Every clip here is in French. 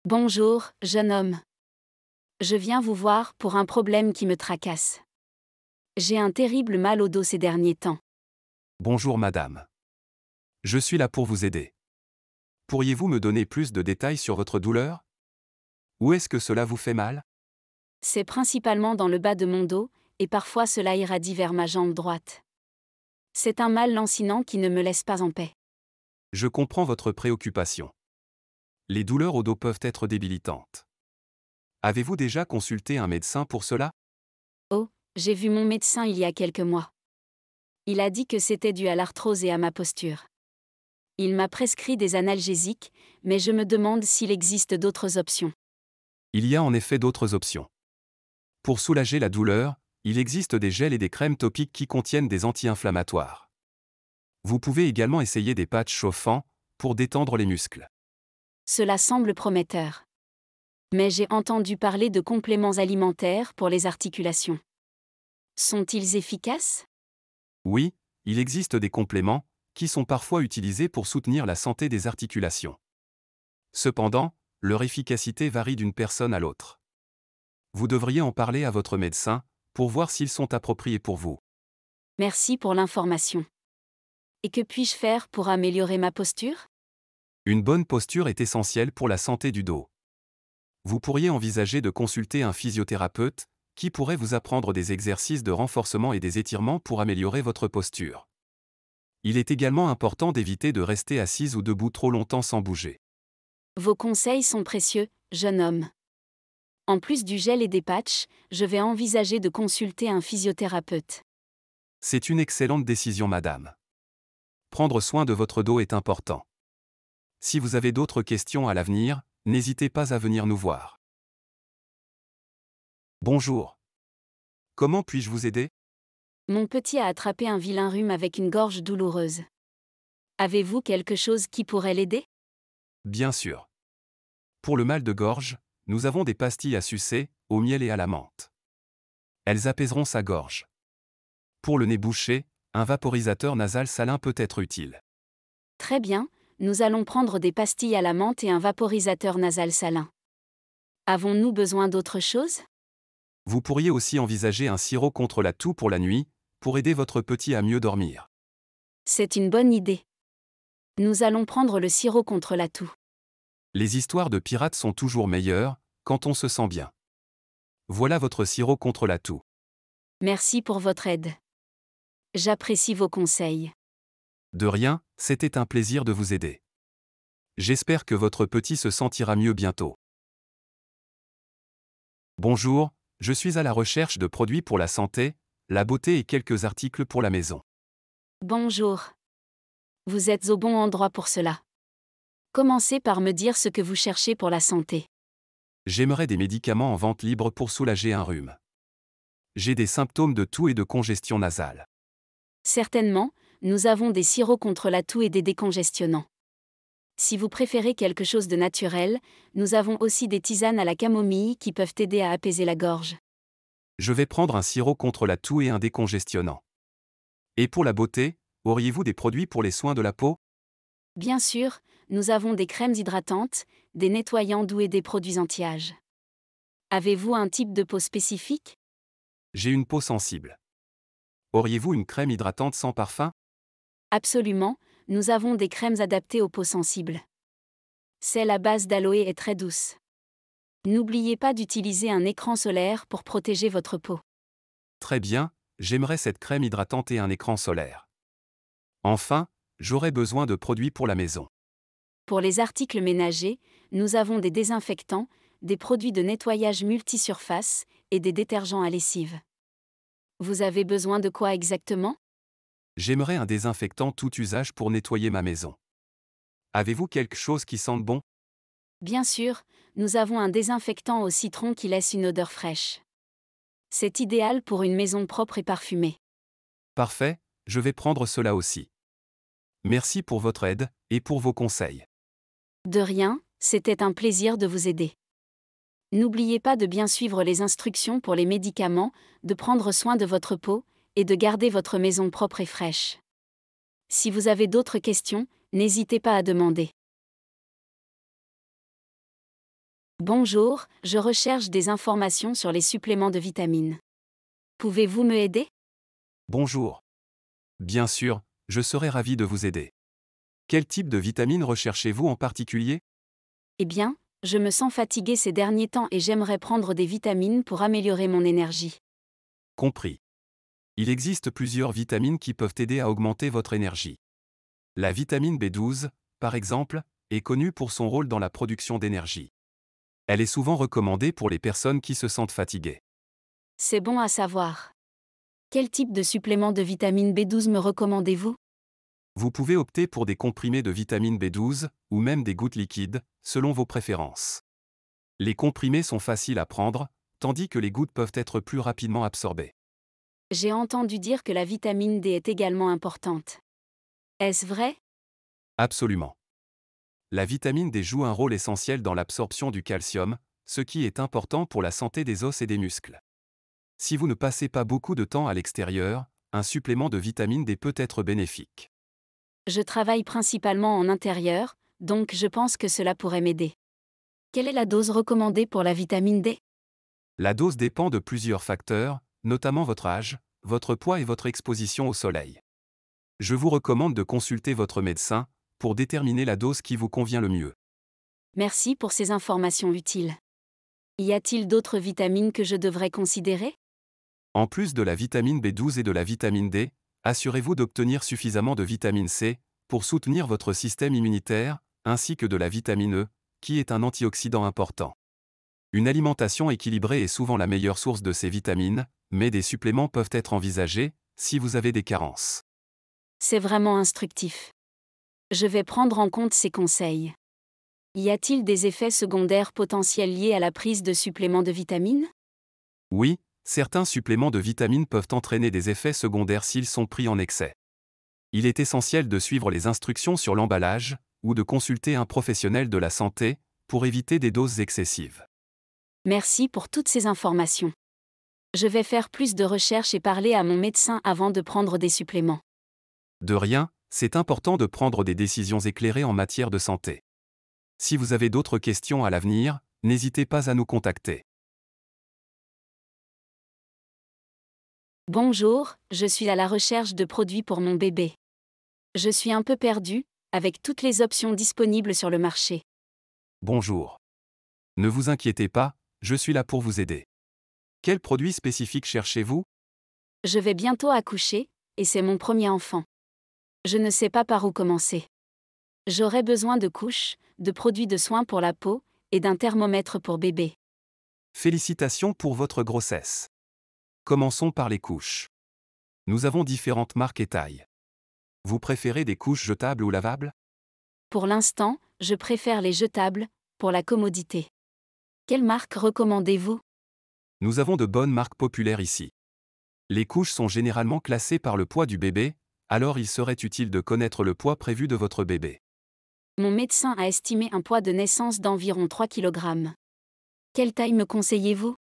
Bonjour, jeune homme. Je viens vous voir pour un problème qui me tracasse. J'ai un terrible mal au dos ces derniers temps. Bonjour madame. Je suis là pour vous aider. Pourriez-vous me donner plus de détails sur votre douleur? Où est-ce que cela vous fait mal? C'est principalement dans le bas de mon dos, et parfois cela irradie vers ma jambe droite. C'est un mal lancinant qui ne me laisse pas en paix. Je comprends votre préoccupation. Les douleurs au dos peuvent être débilitantes. Avez-vous déjà consulté un médecin pour cela? Oh, j'ai vu mon médecin il y a quelques mois. Il a dit que c'était dû à l'arthrose et à ma posture. Il m'a prescrit des analgésiques, mais je me demande s'il existe d'autres options. Il y a en effet d'autres options. Pour soulager la douleur, il existe des gels et des crèmes topiques qui contiennent des anti-inflammatoires. Vous pouvez également essayer des patchs chauffants pour détendre les muscles. Cela semble prometteur. Mais j'ai entendu parler de compléments alimentaires pour les articulations. Sont-ils efficaces? Oui, il existe des compléments qui sont parfois utilisés pour soutenir la santé des articulations. Cependant, leur efficacité varie d'une personne à l'autre. Vous devriez en parler à votre médecin pour voir s'ils sont appropriés pour vous. Merci pour l'information. Et que puis-je faire pour améliorer ma posture? Une bonne posture est essentielle pour la santé du dos. Vous pourriez envisager de consulter un physiothérapeute qui pourrait vous apprendre des exercices de renforcement et des étirements pour améliorer votre posture. Il est également important d'éviter de rester assise ou debout trop longtemps sans bouger. Vos conseils sont précieux, jeune homme. En plus du gel et des patchs, je vais envisager de consulter un physiothérapeute. C'est une excellente décision, madame. Prendre soin de votre dos est important. Si vous avez d'autres questions à l'avenir, n'hésitez pas à venir nous voir. Bonjour. Comment puis-je vous aider? Mon petit a attrapé un vilain rhume avec une gorge douloureuse. Avez-vous quelque chose qui pourrait l'aider? Bien sûr. Pour le mal de gorge, nous avons des pastilles à sucer, au miel et à la menthe. Elles apaiseront sa gorge. Pour le nez bouché, un vaporisateur nasal salin peut être utile. Très bien, nous allons prendre des pastilles à la menthe et un vaporisateur nasal salin. Avons-nous besoin d'autre chose? Vous pourriez aussi envisager un sirop contre la toux pour la nuit, pour aider votre petit à mieux dormir. C'est une bonne idée. Nous allons prendre le sirop contre la toux. Les histoires de pirates sont toujours meilleures, quand on se sent bien. Voilà votre sirop contre la toux. Merci pour votre aide. J'apprécie vos conseils. De rien, c'était un plaisir de vous aider. J'espère que votre petit se sentira mieux bientôt. Bonjour, je suis à la recherche de produits pour la santé, la beauté et quelques articles pour la maison. Bonjour. Vous êtes au bon endroit pour cela. Commencez par me dire ce que vous cherchez pour la santé. J'aimerais des médicaments en vente libre pour soulager un rhume. J'ai des symptômes de toux et de congestion nasale. Certainement, nous avons des sirops contre la toux et des décongestionnants. Si vous préférez quelque chose de naturel, nous avons aussi des tisanes à la camomille qui peuvent aider à apaiser la gorge. Je vais prendre un sirop contre la toux et un décongestionnant. Et pour la beauté, auriez-vous des produits pour les soins de la peau? Bien sûr, nous avons des crèmes hydratantes, des nettoyants doux et des produits anti-âge. Avez-vous un type de peau spécifique? J'ai une peau sensible. Auriez-vous une crème hydratante sans parfum? Absolument, nous avons des crèmes adaptées aux peaux sensibles. Celle à base d'aloe est très douce. N'oubliez pas d'utiliser un écran solaire pour protéger votre peau. Très bien, j'aimerais cette crème hydratante et un écran solaire. Enfin, j'aurais besoin de produits pour la maison. Pour les articles ménagers, nous avons des désinfectants, des produits de nettoyage multisurface et des détergents à lessive. Vous avez besoin de quoi exactement? J'aimerais un désinfectant tout usage pour nettoyer ma maison. Avez-vous quelque chose qui sente bon? Bien sûr, nous avons un désinfectant au citron qui laisse une odeur fraîche. C'est idéal pour une maison propre et parfumée. Parfait, je vais prendre cela aussi. Merci pour votre aide et pour vos conseils. De rien, c'était un plaisir de vous aider. N'oubliez pas de bien suivre les instructions pour les médicaments, de prendre soin de votre peau, et de garder votre maison propre et fraîche. Si vous avez d'autres questions, n'hésitez pas à demander. Bonjour, je recherche des informations sur les suppléments de vitamines. Pouvez-vous me aider? Bonjour. Bien sûr, je serai ravi de vous aider. Quel type de vitamines recherchez-vous en particulier? Eh bien, je me sens fatiguée ces derniers temps et j'aimerais prendre des vitamines pour améliorer mon énergie. Compris. Il existe plusieurs vitamines qui peuvent aider à augmenter votre énergie. La vitamine B12, par exemple, est connue pour son rôle dans la production d'énergie. Elle est souvent recommandée pour les personnes qui se sentent fatiguées. C'est bon à savoir. Quel type de supplément de vitamine B12 me recommandez-vous? Vous pouvez opter pour des comprimés de vitamine B12 ou même des gouttes liquides, selon vos préférences. Les comprimés sont faciles à prendre, tandis que les gouttes peuvent être plus rapidement absorbées. J'ai entendu dire que la vitamine D est également importante. Est-ce vrai? Absolument. La vitamine D joue un rôle essentiel dans l'absorption du calcium, ce qui est important pour la santé des os et des muscles. Si vous ne passez pas beaucoup de temps à l'extérieur, un supplément de vitamine D peut être bénéfique. Je travaille principalement en intérieur, donc je pense que cela pourrait m'aider. Quelle est la dose recommandée pour la vitamine D? La dose dépend de plusieurs facteurs, notamment votre âge, votre poids et votre exposition au soleil. Je vous recommande de consulter votre médecin pour déterminer la dose qui vous convient le mieux. Merci pour ces informations utiles. Y a-t-il d'autres vitamines que je devrais considérer? En plus de la vitamine B12 et de la vitamine D, assurez-vous d'obtenir suffisamment de vitamine C pour soutenir votre système immunitaire, ainsi que de la vitamine E, qui est un antioxydant important. Une alimentation équilibrée est souvent la meilleure source de ces vitamines, mais des suppléments peuvent être envisagés si vous avez des carences. C'est vraiment instructif. Je vais prendre en compte ces conseils. Y a-t-il des effets secondaires potentiels liés à la prise de suppléments de vitamines? Oui, certains suppléments de vitamines peuvent entraîner des effets secondaires s'ils sont pris en excès. Il est essentiel de suivre les instructions sur l'emballage ou de consulter un professionnel de la santé pour éviter des doses excessives. Merci pour toutes ces informations. Je vais faire plus de recherches et parler à mon médecin avant de prendre des suppléments. De rien, c'est important de prendre des décisions éclairées en matière de santé. Si vous avez d'autres questions à l'avenir, n'hésitez pas à nous contacter. Bonjour, je suis à la recherche de produits pour mon bébé. Je suis un peu perdue, avec toutes les options disponibles sur le marché. Bonjour. Ne vous inquiétez pas, je suis là pour vous aider. Quel produit spécifique cherchez-vous? Je vais bientôt accoucher, et c'est mon premier enfant. Je ne sais pas par où commencer. J'aurais besoin de couches, de produits de soins pour la peau, et d'un thermomètre pour bébé. Félicitations pour votre grossesse. Commençons par les couches. Nous avons différentes marques et tailles. Vous préférez des couches jetables ou lavables? Pour l'instant, je préfère les jetables, pour la commodité. Quelle marque recommandez-vous? Nous avons de bonnes marques populaires ici. Les couches sont généralement classées par le poids du bébé, alors il serait utile de connaître le poids prévu de votre bébé. Mon médecin a estimé un poids de naissance d'environ 3 kg. Quelle taille me conseillez-vous?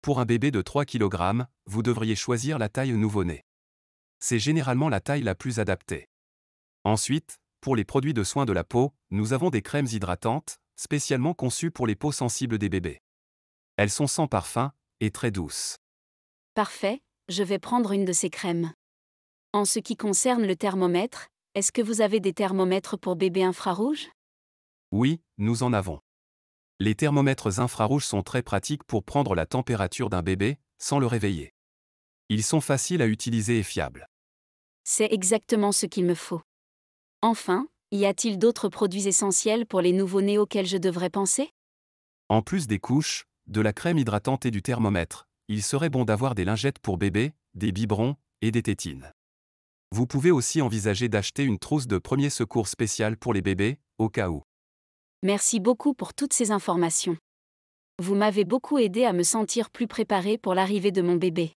Pour un bébé de 3 kg, vous devriez choisir la taille nouveau-né. C'est généralement la taille la plus adaptée. Ensuite, pour les produits de soins de la peau, nous avons des crèmes hydratantes, spécialement conçues pour les peaux sensibles des bébés. Elles sont sans parfum et très douces. Parfait, je vais prendre une de ces crèmes. En ce qui concerne le thermomètre, est-ce que vous avez des thermomètres pour bébé infrarouge? Oui, nous en avons. Les thermomètres infrarouges sont très pratiques pour prendre la température d'un bébé, sans le réveiller. Ils sont faciles à utiliser et fiables. C'est exactement ce qu'il me faut. Enfin, y a-t-il d'autres produits essentiels pour les nouveau-nés auxquels je devrais penser? En plus des couches, de la crème hydratante et du thermomètre, il serait bon d'avoir des lingettes pour bébé, des biberons et des tétines. Vous pouvez aussi envisager d'acheter une trousse de premier secours spéciale pour les bébés, au cas où. Merci beaucoup pour toutes ces informations. Vous m'avez beaucoup aidé à me sentir plus préparée pour l'arrivée de mon bébé.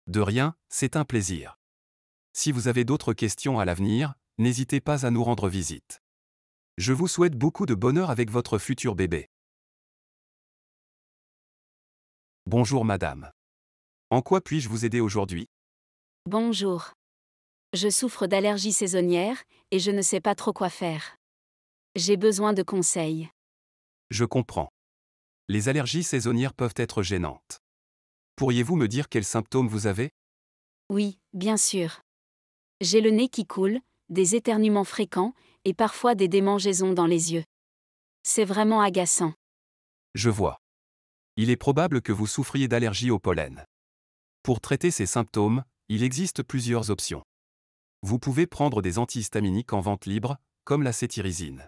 De rien, c'est un plaisir. Si vous avez d'autres questions à l'avenir, n'hésitez pas à nous rendre visite. Je vous souhaite beaucoup de bonheur avec votre futur bébé. Bonjour madame. En quoi puis-je vous aider aujourd'hui? Bonjour. Je souffre d'allergies saisonnières, et je ne sais pas trop quoi faire. J'ai besoin de conseils. Je comprends. Les allergies saisonnières peuvent être gênantes. Pourriez-vous me dire quels symptômes vous avez? Oui, bien sûr. J'ai le nez qui coule, des éternuements fréquents, et parfois des démangeaisons dans les yeux. C'est vraiment agaçant. Je vois. Il est probable que vous souffriez d'allergie au pollen. Pour traiter ces symptômes, il existe plusieurs options. Vous pouvez prendre des antihistaminiques en vente libre, comme la cétirizine.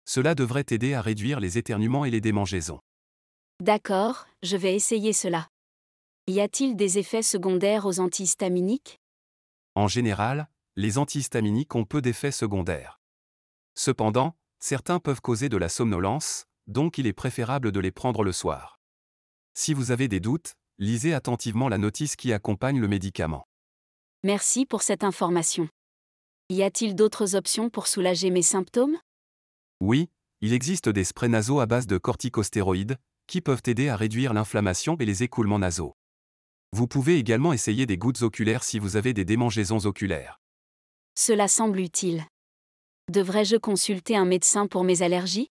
Cela devrait aider à réduire les éternuements et les démangeaisons. D'accord, je vais essayer cela. Y a-t-il des effets secondaires aux antihistaminiques? En général, les antihistaminiques ont peu d'effets secondaires. Cependant, certains peuvent causer de la somnolence, donc il est préférable de les prendre le soir. Si vous avez des doutes, lisez attentivement la notice qui accompagne le médicament. Merci pour cette information. Y a-t-il d'autres options pour soulager mes symptômes? Oui, il existe des sprays nasaux à base de corticostéroïdes, qui peuvent aider à réduire l'inflammation et les écoulements nasaux. Vous pouvez également essayer des gouttes oculaires si vous avez des démangeaisons oculaires. Cela semble utile. Devrais-je consulter un médecin pour mes allergies?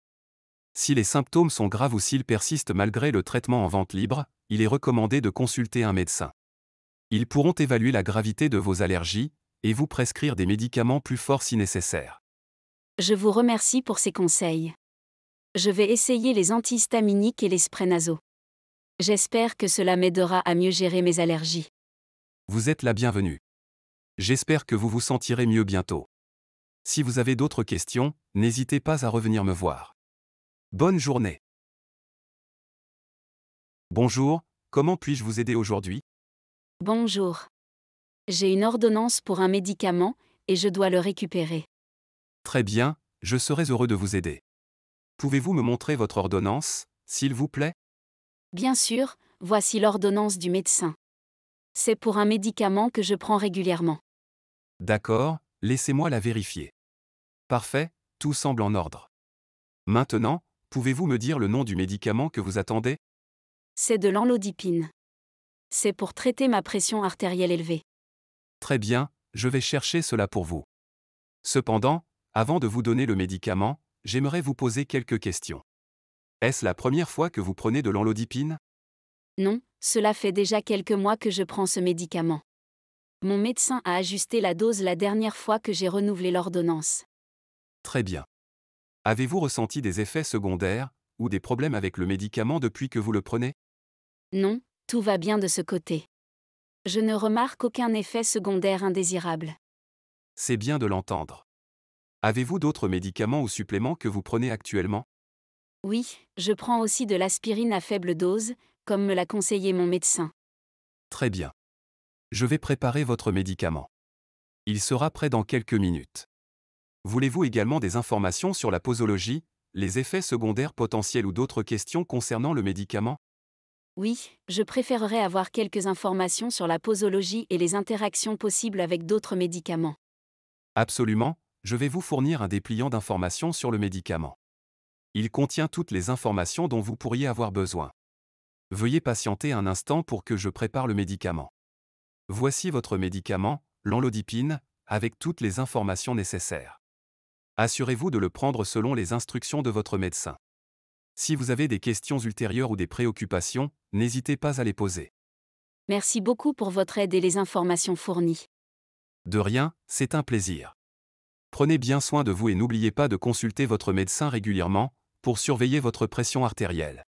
Si les symptômes sont graves ou s'ils persistent malgré le traitement en vente libre, il est recommandé de consulter un médecin. Ils pourront évaluer la gravité de vos allergies et vous prescrire des médicaments plus forts si nécessaire. Je vous remercie pour ces conseils. Je vais essayer les antihistaminiques et les sprays nasaux. J'espère que cela m'aidera à mieux gérer mes allergies. Vous êtes la bienvenue. J'espère que vous vous sentirez mieux bientôt. Si vous avez d'autres questions, n'hésitez pas à revenir me voir. Bonne journée. Bonjour, comment puis-je vous aider aujourd'hui? Bonjour. J'ai une ordonnance pour un médicament, et je dois le récupérer. Très bien, je serai heureux de vous aider. Pouvez-vous me montrer votre ordonnance, s'il vous plaît? Bien sûr, voici l'ordonnance du médecin. C'est pour un médicament que je prends régulièrement. D'accord, laissez-moi la vérifier. Parfait, tout semble en ordre. Maintenant, pouvez-vous me dire le nom du médicament que vous attendez? C'est de l'enlodipine. C'est pour traiter ma pression artérielle élevée. Très bien, je vais chercher cela pour vous. Cependant, avant de vous donner le médicament, j'aimerais vous poser quelques questions. Est-ce la première fois que vous prenez de l'enlodipine? Non, cela fait déjà quelques mois que je prends ce médicament. Mon médecin a ajusté la dose la dernière fois que j'ai renouvelé l'ordonnance. Très bien. Avez-vous ressenti des effets secondaires ou des problèmes avec le médicament depuis que vous le prenez? Non, tout va bien de ce côté. Je ne remarque aucun effet secondaire indésirable. C'est bien de l'entendre. Avez-vous d'autres médicaments ou suppléments que vous prenez actuellement? Oui, je prends aussi de l'aspirine à faible dose, comme me l'a conseillé mon médecin. Très bien. Je vais préparer votre médicament. Il sera prêt dans quelques minutes. Voulez-vous également des informations sur la posologie, les effets secondaires potentiels ou d'autres questions concernant le médicament? Oui, je préférerais avoir quelques informations sur la posologie et les interactions possibles avec d'autres médicaments. Absolument, je vais vous fournir un dépliant d'informations sur le médicament. Il contient toutes les informations dont vous pourriez avoir besoin. Veuillez patienter un instant pour que je prépare le médicament. Voici votre médicament, l'enlodipine, avec toutes les informations nécessaires. Assurez-vous de le prendre selon les instructions de votre médecin. Si vous avez des questions ultérieures ou des préoccupations, n'hésitez pas à les poser. Merci beaucoup pour votre aide et les informations fournies. De rien, c'est un plaisir. Prenez bien soin de vous et n'oubliez pas de consulter votre médecin régulièrement pour surveiller votre pression artérielle.